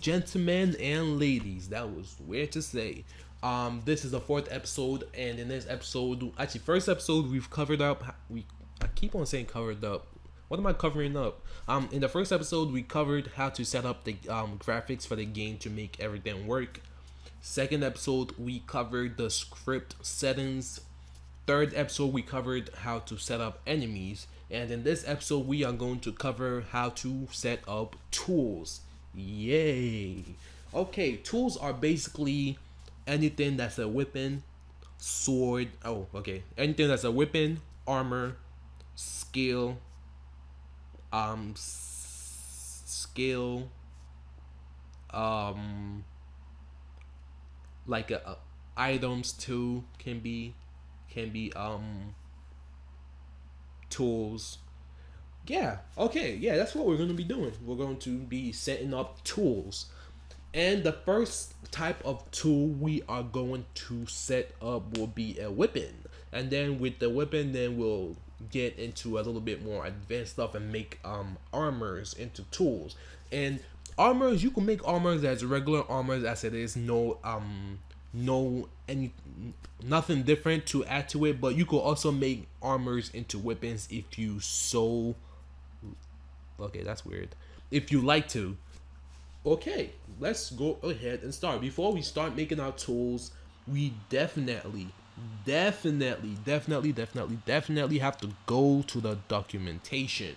gentlemen and ladies. That was weird to say. This is the 4th episode, and in this episode, actually first episode, we've covered up. I keep on saying covered up. What am I covering up? In the first episode, we covered how to set up the graphics for the game to make everything work. Second episode, we covered the script settings. Third episode, we covered how to set up enemies. And in this episode, we are going to cover how to set up tools. Yay! Okay, tools are basically anything that's a weapon, sword. Oh, okay. Anything that's a weapon, armor, skill, like items too can be tools. Yeah, okay, yeah, that's what we're going to be doing. We're going to be setting up tools. And the first type of tool we are going to set up will be a weapon. And then with the weapon, then we'll get into a little bit more advanced stuff and make armors into tools. And armors, you can make armors as regular armors as it is, nothing different to add to it, but you could also make armors into weapons if you so. Okay, that's weird. If you like to. Okay, let's go ahead and start. Before we start making our tools, we definitely have to go to the documentation.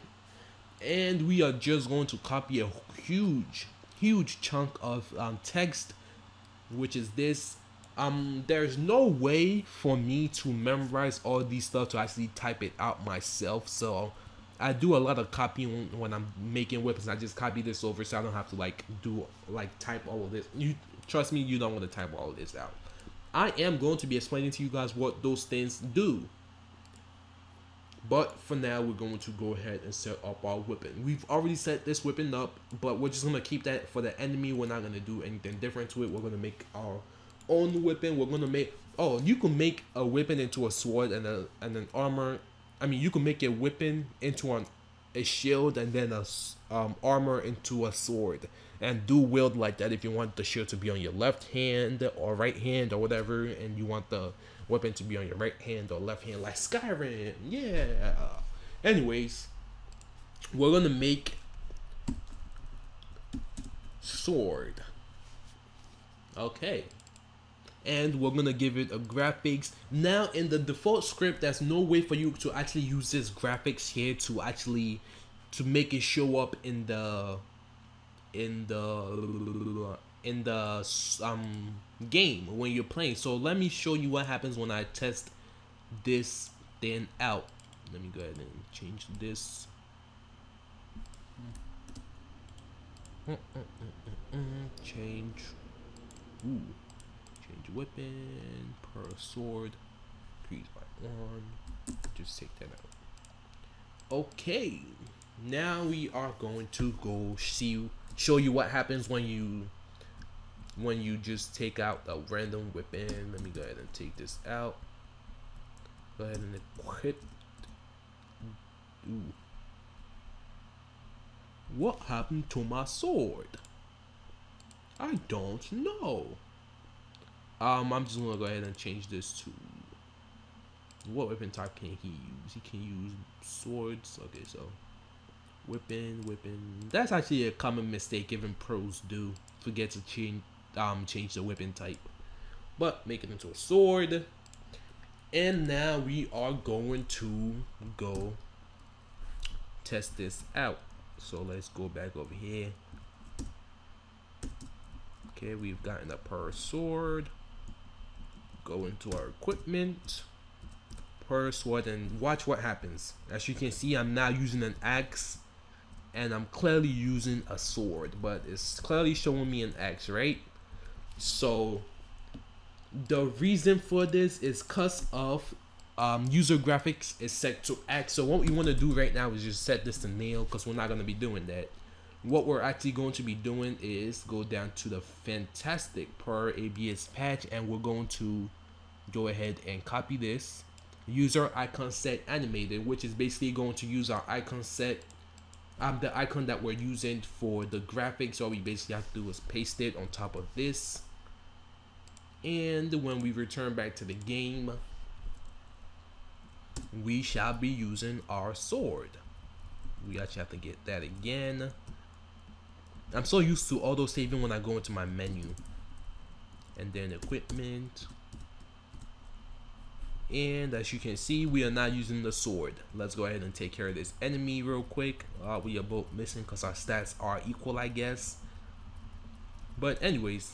And we are just going to copy a huge chunk of text, which is this. There's no way for me to memorize all these stuff to actually type it out myself, so I do a lot of copying when I'm making weapons. I just copy this over so I don't have to type all of this. You trust me, you don't want to type all of this out. I am going to be explaining to you guys what those things do. But for now, we're going to go ahead and set up our weapon. We've already set this weapon up, but we're just going to keep that for the enemy. We're not going to do anything different to it. We're going to make our own weapon. We're going to make, you can make a weapon into a sword and an armor. I mean, you can make a weapon into a shield and then a armor into a sword, and do wield like that if you want the shield to be on your left hand or right hand or whatever, and you want the weapon to be on your right hand or left hand like Skyrim. Yeah. Anyways, we're gonna make sword. Okay. And we're gonna give it a graphics. Now in the default script, there's no way for you to actually use this graphics here to make it show up in the game when you're playing. So let me show you what happens when I test this thing out. Let me go ahead and change this. Change. Ooh. Change weapon per sword. Increase by 1. Just take that out. Okay. Now we are going to go show you what happens when you just take out a random weapon. Let me go ahead and take this out. Go ahead and equip. Ooh. What happened to my sword? I don't know. I'm just gonna go ahead and change this to what weapon type can he use? He can use swords. Okay, so weapon. That's actually a common mistake even pros do. Forget to change the weapon type. But make it into a sword. And now we are going to go test this out. So let's go back over here. Okay, we've gotten a per sword. Go into our equipment, per sword, and watch what happens. As you can see, I'm now using an axe, and I'm clearly using a sword, but it's clearly showing me an axe, right? So the reason for this is because of user graphics is set to axe. So what we want to do right now is just set this to nail, because we're not going to be doing that. What we're actually going to be doing is go down to the fantastic per ABS patch, and we're going to go ahead and copy this user icon set animated, which is basically going to use our icon set the icon that we're using for the graphics. All we basically have to do is paste it on top of this, and when we return back to the game, we shall be using our sword. We actually have to get that again. I'm so used to auto saving when I go into my menu, and then equipment, and as you can see, we are not using the sword. Let's go ahead and take care of this enemy real quick. We are both missing because our stats are equal, I guess. But anyways,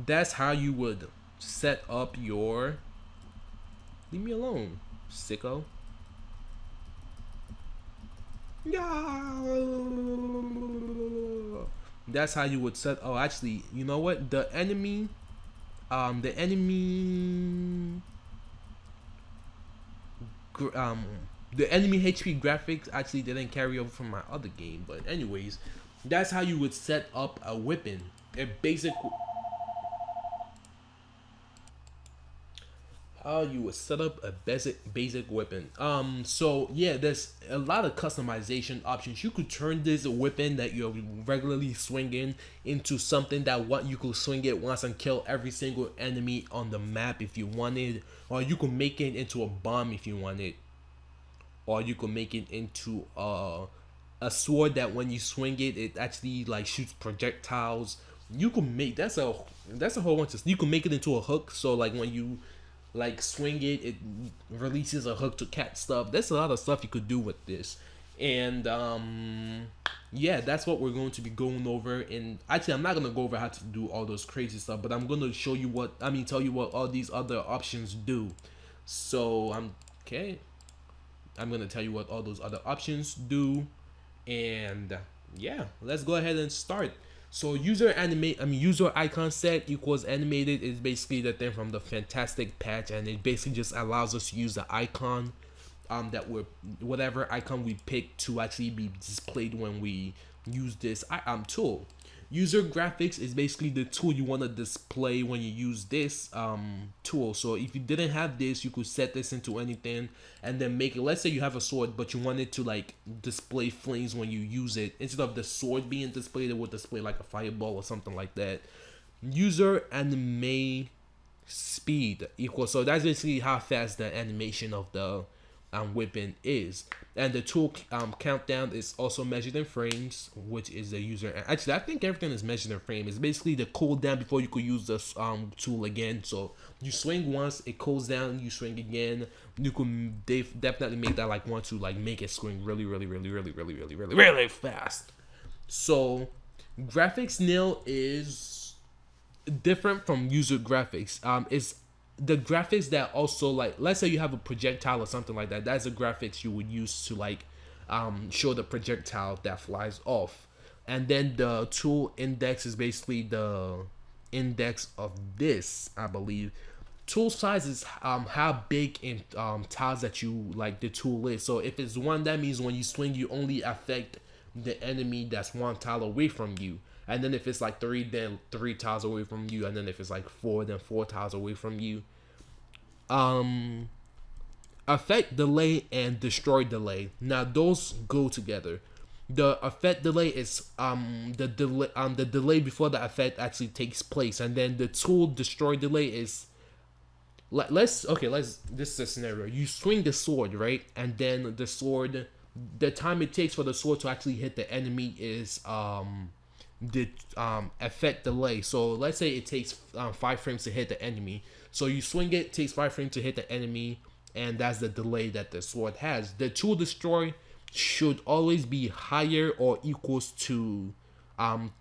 that's how you would set up your... Leave me alone, sicko. That's how you would set... Oh, actually, you know what? The enemy HP graphics actually didn't carry over from my other game. But anyways, that's how you would set up a weapon. A basic... How you would set up a basic weapon. So yeah, there's a lot of customization options. You could turn this weapon that you're regularly swinging into something that you could swing it once and kill every single enemy on the map if you wanted, or you could make it into a bomb if you wanted, or you could make it into a sword that when you swing it, it actually like shoots projectiles. You could make that's a whole bunch of... You can make it into a hook, so like when you like swing it, it releases a hook to catch stuff. There's a lot of stuff you could do with this, and yeah, that's what we're going to be going over. And actually, I'm not gonna go over how to do all those crazy stuff, but I'm gonna show you tell you what all these other options do. So I'm gonna tell you what all those other options do, and yeah, let's go ahead and start. So user icon set equals animated is basically the thing from the Fantastic patch, and it basically just allows us to use the icon whatever icon we pick to actually be displayed when we use this tool. User graphics is basically the tool you want to display when you use this tool. So if you didn't have this, you could set this into anything and then make it. Let's say you have a sword, but you want it to like display flames when you use it. Instead of the sword being displayed, it would display like a fireball or something like that. User anime speed equals, so that's basically how fast the animation of the weapon is, and the tool countdown is also measured in frames, which is the user. Actually, I think everything is measured in frames. It's basically the cooldown before you could use this tool again. So you swing once, it cools down, you swing again. You can definitely make that like want to like make it swing really fast. So graphics nil is different from user graphics. It's the graphics that also, like, let's say you have a projectile or something like that. That's the graphics you would use to like show the projectile that flies off. And then the tool index is basically the index of this, I believe. Tool size is how big in tiles that you like the tool is. So if it's 1, that means when you swing, you only affect the enemy that's 1 tile away from you. And then if it's like 3, then 3 tiles away from you. And then if it's like 4, then 4 tiles away from you. Affect delay and destroy delay. Now those go together. The affect delay is the delay before the effect actually takes place, and then the tool destroy delay is this is a scenario. You swing the sword, right? And then the sword, the time it takes for the sword to actually hit the enemy is the effect delay. So let's say it takes 5 frames to hit the enemy. So you swing it, takes 5 frames to hit the enemy, and that's the delay that the sword has. The tool destroy should always be higher or equals to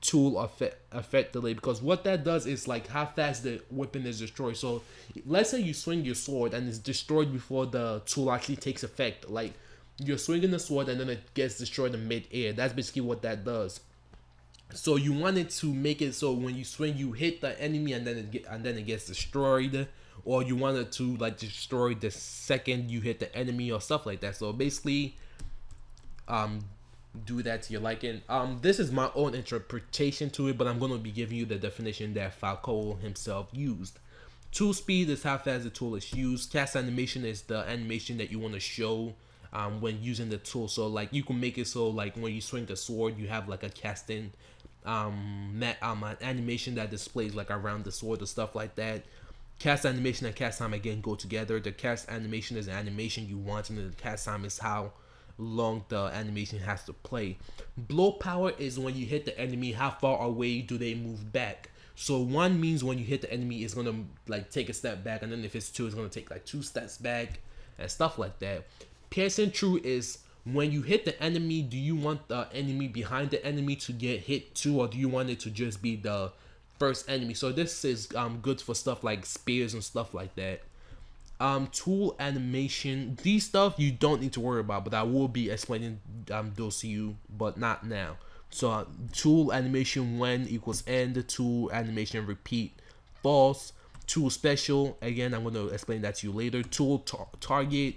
tool effect delay, because what that does is like how fast the weapon is destroyed. So let's say you swing your sword and it's destroyed before the tool actually takes effect. Like you're swinging the sword and then it gets destroyed in mid-air. That's basically what that does. So you want it to make it so when you swing, you hit the enemy and then it gets destroyed, or you want it to like destroy the second you hit the enemy or stuff like that. So basically, do that to your liking. This is my own interpretation to it, but I'm gonna be giving you the definition that Falcao himself used. Tool speed is how fast the tool is used. Cast animation is the animation that you want to show when using the tool. So like you can make it so like when you swing the sword, you have like a casting an animation that displays like around the sword or stuff like that. Cast animation and cast time again go together. The cast animation is an animation you want, and the cast time is how long the animation has to play. Blow power is when you hit the enemy, how far away do they move back. So 1 means when you hit the enemy, it's gonna like take a step back, and then if it's 2, it's gonna take like 2 steps back and stuff like that. Piercing true is when you hit the enemy, do you want the enemy behind the enemy to get hit too, or do you want it to just be the first enemy? So this is good for stuff like spears and stuff like that. Tool animation, these stuff you don't need to worry about, but I will be explaining those to you, but not now. So tool animation when equals end, tool animation repeat false, tool special, again I'm going to explain that to you later. Tool target,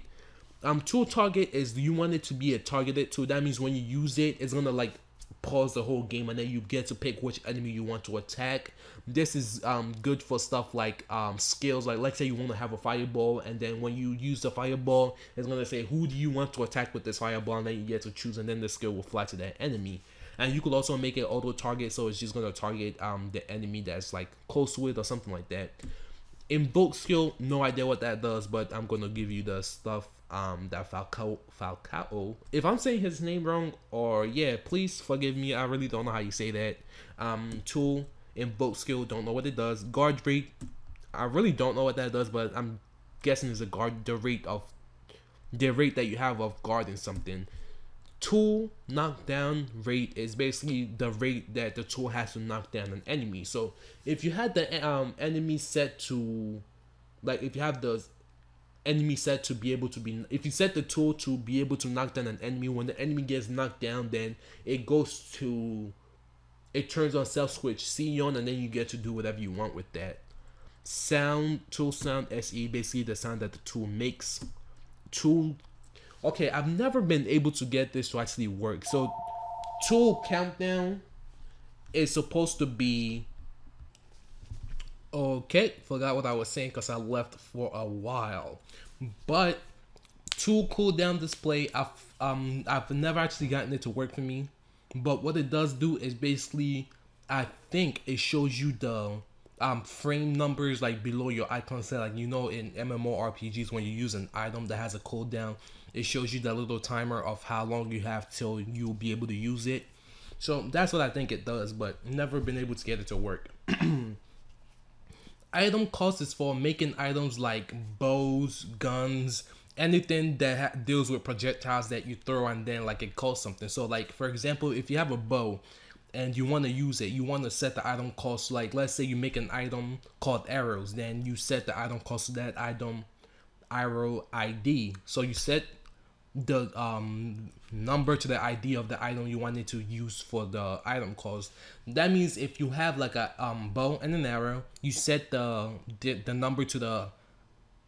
tool target is you want it to be a targeted tool. That means when you use it, it's gonna like pause the whole game, and then you get to pick which enemy you want to attack. This is good for stuff like skills, like let's say you want to have a fireball, and then when you use the fireball, it's gonna say who do you want to attack with this fireball, and then you get to choose, and then the skill will fly to that enemy. And you could also make it auto target, so it's just gonna target the enemy that's like close to it or something like that. Invoke skill, no idea what that does, but I'm gonna give you the stuff that Falcao, if I'm saying his name wrong, or yeah, please forgive me, I really don't know how you say that. Tool, invoke skill, don't know what it does. Guard rate, I really don't know what that does, but I'm guessing it's the rate that you have of guarding something. Tool knockdown rate is basically the rate that the tool has to knock down an enemy. So if you had the enemy set to, like if you have the enemy set to be able to be, if you set the tool to be able to knock down an enemy, when the enemy gets knocked down, then it turns on self switch C on, and then you get to do whatever you want with that. Sound, tool sound SE, basically the sound that the tool makes. Tool, okay, I've never been able to get this to actually work. So tool countdown is supposed to be, okay, forgot what I was saying because I left for a while. But tool cooldown display, I've never actually gotten it to work for me. But what it does do is basically, I think it shows you the frame numbers like below your icon set. Like, you know, in MMORPGs, when you use an item that has a cooldown, it shows you that little timer of how long you have till you'll be able to use it. So that's what I think it does, but never been able to get it to work. Item cost is for making items like bows, guns, anything that deals with projectiles that you throw, and then like it costs something. So like for example, if you have a bow and you want to use it, you want to set the item cost, like let's say you make an item called arrows, then you set the item cost to that item arrow ID. So you set the number to the ID of the item you wanted to use for the item cost. That means if you have like a bow and an arrow, you set the number to the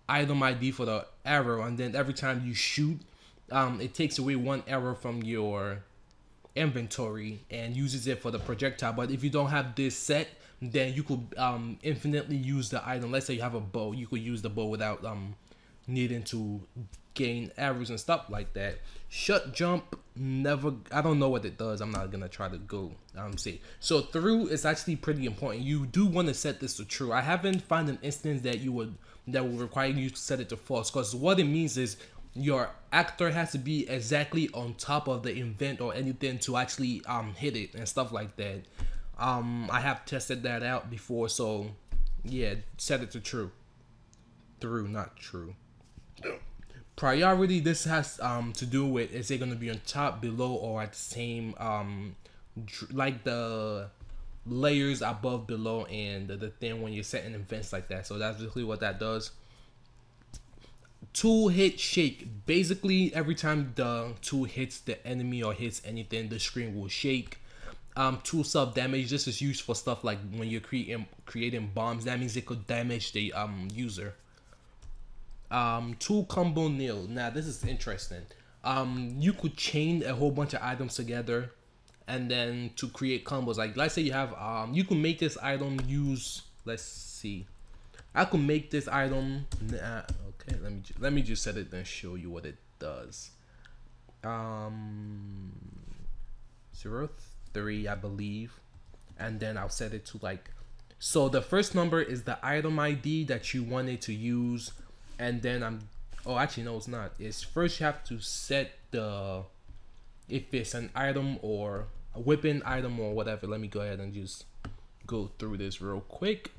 item ID for the arrow, and then every time you shoot, it takes away 1 arrow from your inventory and uses it for the projectile. But if you don't have this set, then you could infinitely use the item. Let's say you have a bow, you could use the bow without needing to gain arrows and stuff like that. Shut jump, never, I don't know what it does. I'm not gonna try to go see. So through is actually pretty important. You do want to set this to true. I haven't found an instance that will require you to set it to false, because what it means is your actor has to be exactly on top of the event or anything to actually hit it and stuff like that. I have tested that out before, so yeah, set it to true. Through, not true. Priority, this has to do with, is it going to be on top, below, or at the same like the layers above, below, and the thing when you're setting events like that. So that's basically what that does. Tool hit shake, basically every time the tool hits the enemy or hits anything, the screen will shake. Tool self damage, this is used for stuff like when you're creating bombs. That means it could damage the user. Tool combo nil. Now this is interesting. You could chain a whole bunch of items together and then to create combos. Like let's say you have you can make this item use, let's see, I could make this item okay, let me just set it and show you what it does. 03, I believe, and then I'll set it to like, so the first number is the item ID that you wanted to use, and then oh actually no, it's not. It's first you have to set the, if it's an item or a weapon item or whatever. Let me go ahead and just go through this real quick.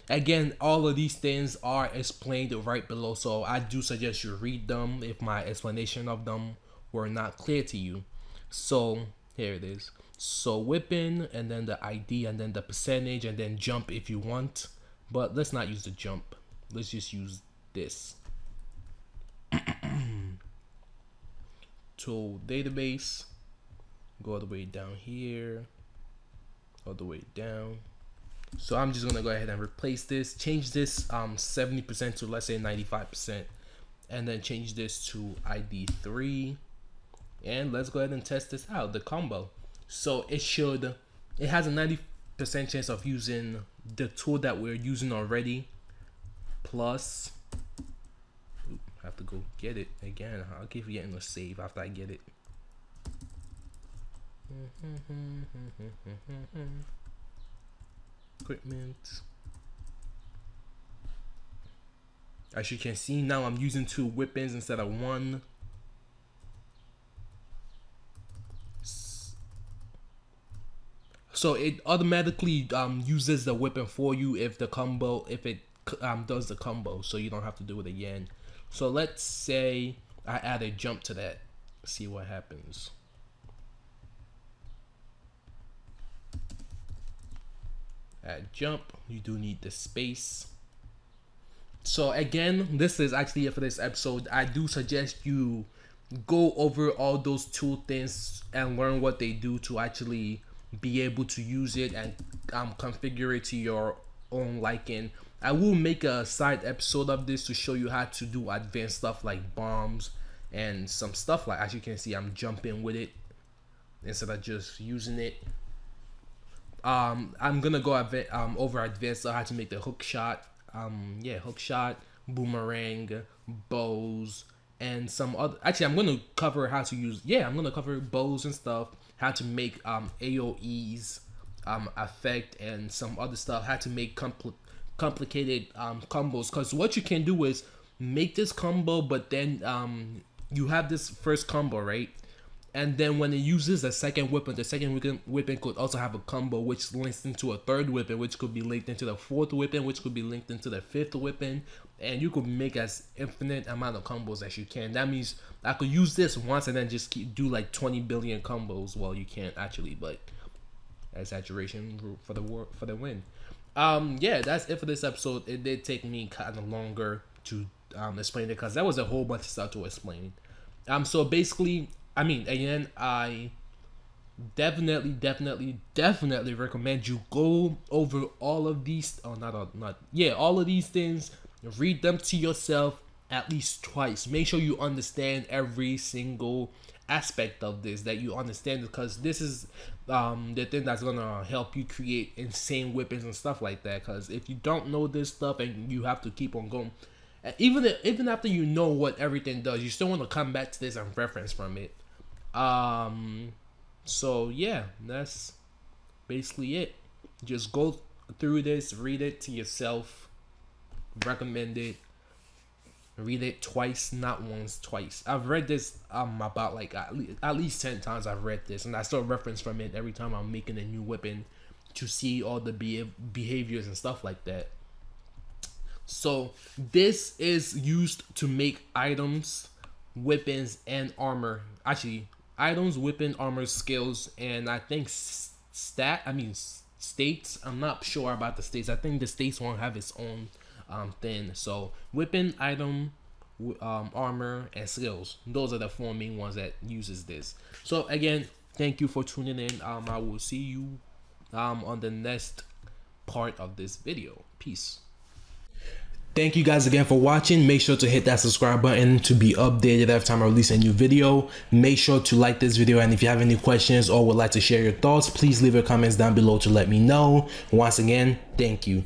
Again, all of these things are explained right below, so I do suggest you read them if my explanation of them were not clear to you. So here it is. So weapon, and then the ID, and then the percentage, and then jump if you want, but let's not use the jump. Let's just use this. To database, go all the way down here, all the way down. So I'm just gonna go ahead and replace this, change this 70% to, let's say, 95%, and then change this to ID3, and let's go ahead and test this out, the combo. So it has a 90% chance of using the tool that we're using already, plus, I have to go get it again. I'll keep getting a save after I get it. Equipment. As you can see, now I'm using 2 weapons instead of 1. So it automatically uses the weapon for you if it does the combo, so you don't have to do it again. So let's say I add a jump to that. See what happens. Add jump, you do need the space. So again, this is actually it for this episode. I do suggest you go over all those 2 things and learn what they do to actually be able to use it and configure it to your own liking. I will make a side episode of this to show you how to do advanced stuff like bombs and some stuff like, as you can see, I'm jumping with it instead of just using it. I'm gonna go over advanced how to make the hook shot, hook shot, boomerang, bows, and some other. Actually, I'm gonna cover how to use. I'm gonna cover bows and stuff, how to make AOE's effect, and some other stuff, how to make complicated combos. Because what you can do is make this combo, but then you have this first combo, right? And then when it uses the second weapon could also have a combo which links into a third weapon, which could be linked into the fourth weapon, which could be linked into the fifth weapon, and you could make as infinite amount of combos as you can. That means I could use this once and then just do like 20 billion combos. Well, you can't actually, but exaggeration for the win. That's it for this episode. It did take me kind of longer to explain it because that was a whole bunch of stuff to explain. So basically, I mean, again, I definitely recommend you go over all of these. All of these things. Read them to yourself at least twice. Make sure you understand every single aspect of this, that you understand it, because this is the thing that's gonna help you create insane weapons and stuff like that. Because if you don't know this stuff and you have to keep on going, even after you know what everything does, you still want to come back to this and reference from it. So yeah, that's basically it. Just go through this, read it to yourself. Recommend it. Read it twice, not once, twice. I've read this about like at least 10 times. I've read this, and I still reference from it every time I'm making a new weapon to see all the behaviors and stuff like that. So this is used to make items, weapons, and armor. Actually, items, weapon, armor, skills, and I think states. I'm not sure about the states. I think the states won't have its own thing. So weapon, item, armor, and skills. Those are the 4 main ones that uses this. So again, thank you for tuning in. I will see you on the next part of this video. Peace. Thank you guys again for watching. Make sure to hit that subscribe button to be updated every time I release a new video. Make sure to like this video, and if you have any questions or would like to share your thoughts, please leave your comments down below to let me know. Once again, thank you.